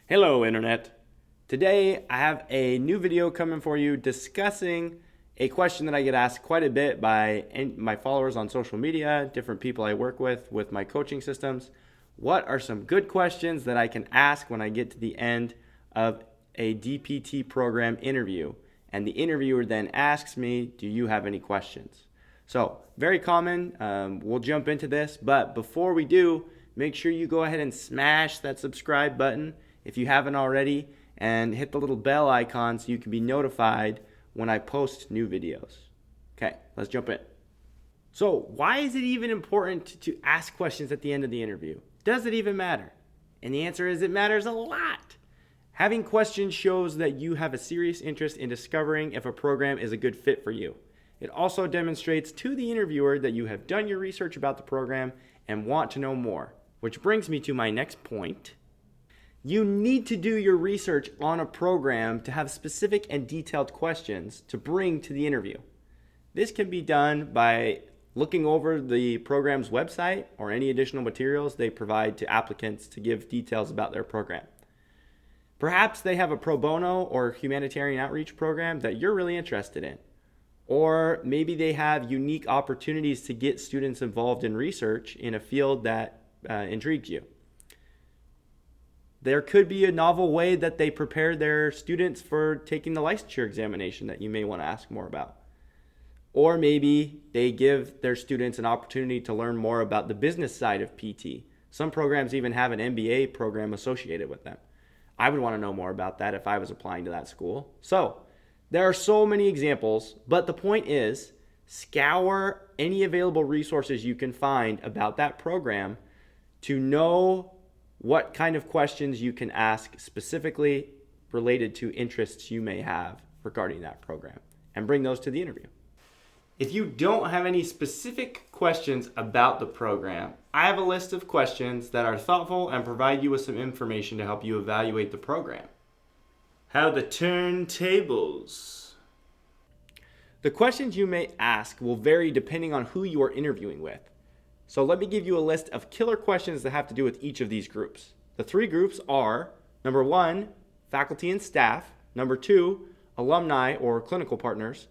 Hello, Internet. Today, I have a new video coming for you discussing a question that I get asked quite a bit by my followers on social media, different people I work with my coaching systems. What are some good questions that I can ask when I get to the end of a DPT program interview? And the interviewer then asks me, do you have any questions? So, very common. We'll jump into this, but before we do, make sure you go ahead and smash that subscribe button if you haven't already, and hit the little bell icon so you can be notified when I post new videos. Okay, let's jump in. So, why is it even important to ask questions at the end of the interview? Does it even matter? And the answer is it matters a lot. Having questions shows that you have a serious interest in discovering if a program is a good fit for you. It also demonstrates to the interviewer that you have done your research about the program and want to know more. Which brings me to my next point. You need to do your research on a program to have specific and detailed questions to bring to the interview. This can be done by looking over the program's website or any additional materials they provide to applicants to give details about their program. Perhaps they have a pro bono or humanitarian outreach program that you're really interested in. Or maybe they have unique opportunities to get students involved in research in a field that intrigues you. There could be a novel way that they prepare their students for taking the licensure examination that you may want to ask more about. Or maybe they give their students an opportunity to learn more about the business side of PT. Some programs even have an MBA program associated with them. I would want to know more about that if I was applying to that school. So, there are so many examples, but the point is, scour any available resources you can find about that program to know what kind of questions you can ask specifically related to interests you may have regarding that program, and bring those to the interview. If you don't have any specific questions about the program, I have a list of questions that are thoughtful and provide you with some information to help you evaluate the program. How to turn tables. The questions you may ask will vary depending on who you are interviewing with. So let me give you a list of killer questions that have to do with each of these groups. The three groups are, number 1, faculty and staff. Number 2, alumni or clinical partners.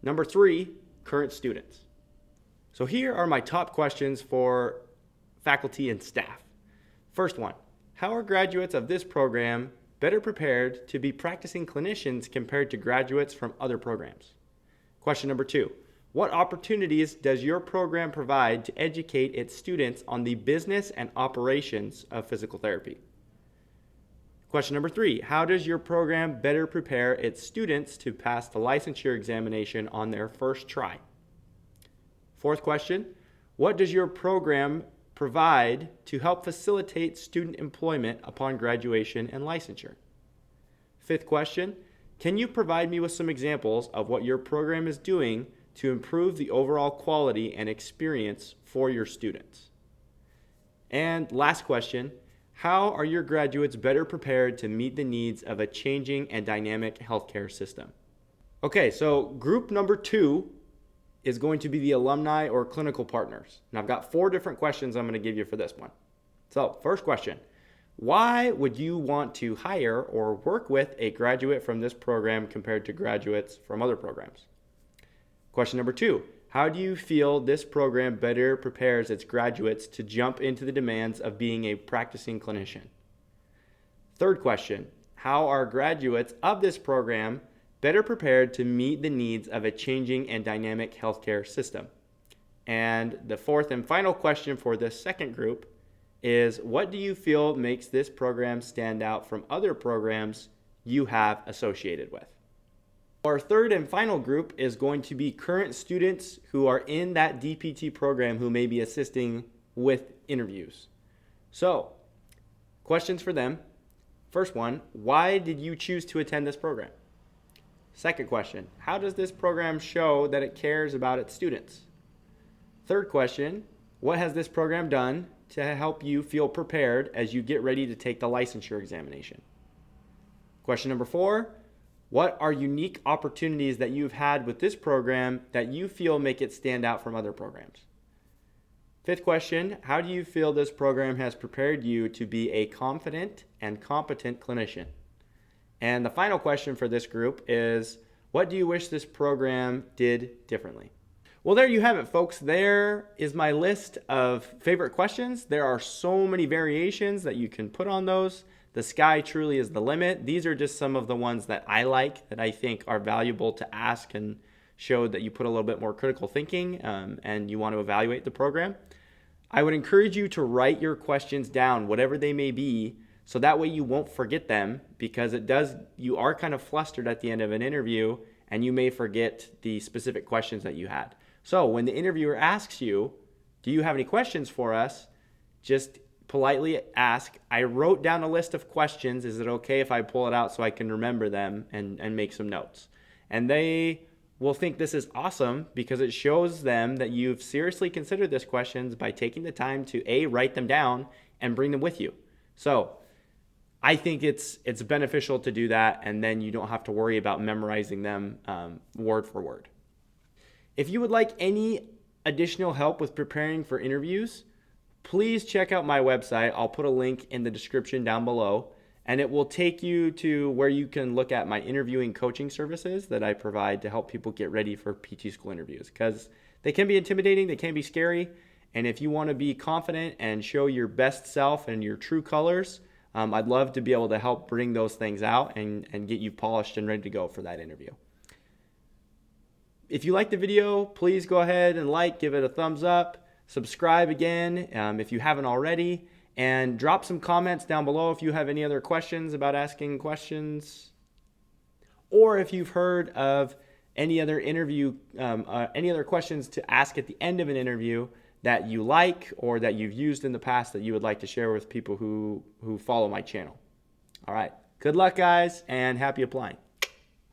Number 3, current students. So here are my top questions for faculty and staff. First one, how are graduates of this program better prepared to be practicing clinicians compared to graduates from other programs? Question number 2, what opportunities does your program provide to educate its students on the business and operations of physical therapy? Question number 3, how does your program better prepare its students to pass the licensure examination on their first try? Fourth question, what does your program provide to help facilitate student employment upon graduation and licensure? Fifth question, can you provide me with some examples of what your program is doing to improve the overall quality and experience for your students? And last question, how are your graduates better prepared to meet the needs of a changing and dynamic healthcare system? Okay, so group number 2 is going to be the alumni or clinical partners. And I've got 4 different questions I'm going to give you for this one. So, first question, why would you want to hire or work with a graduate from this program compared to graduates from other programs? Question number 2, how do you feel this program better prepares its graduates to jump into the demands of being a practicing clinician? Third question, how are graduates of this program better prepared to meet the needs of a changing and dynamic healthcare system? And the fourth and final question for this second group is, what do you feel makes this program stand out from other programs you have associated with? Our third and final group is going to be current students who are in that DPT program who may be assisting with interviews. So, questions for them. First one, why did you choose to attend this program? Second question, how does this program show that it cares about its students? Third question, what has this program done to help you feel prepared as you get ready to take the licensure examination? Question number 4, what are unique opportunities that you've had with this program that you feel make it stand out from other programs? Fifth question, how do you feel this program has prepared you to be a confident and competent clinician? And the final question for this group is, what do you wish this program did differently? Well, there you have it, folks. There is my list of favorite questions. There are so many variations that you can put on those. The sky truly is the limit. These are just some of the ones that I like, that I think are valuable to ask and show that you put a little bit more critical thinking and you want to evaluate the program. I would encourage you to write your questions down, whatever they may be, so that way you won't forget them, because you are kind of flustered at the end of an interview and you may forget the specific questions that you had. So when the interviewer asks you, do you have any questions for us? Just politely ask, I wrote down a list of questions. Is it okay if I pull it out so I can remember them and make some notes? And they will think this is awesome, because it shows them that you've seriously considered these questions by taking the time to write them down and bring them with you. So I think it's beneficial to do that, and then you don't have to worry about memorizing them word for word. If you would like any additional help with preparing for interviews, please check out my website. I'll put a link in the description down below, and it will take you to where you can look at my interviewing coaching services that I provide to help people get ready for PT school interviews, because they can be intimidating, they can be scary, and if you want to be confident and show your best self and your true colors, I'd love to be able to help bring those things out and get you polished and ready to go for that interview. If you like the video, please go ahead and give it a thumbs up, subscribe again if you haven't already, and drop some comments down below if you have any other questions about asking questions, or if you've heard of any other any other questions to ask at the end of an interview that you like or that you've used in the past that you would like to share with people who follow my channel. All right. Good luck, guys, and happy applying.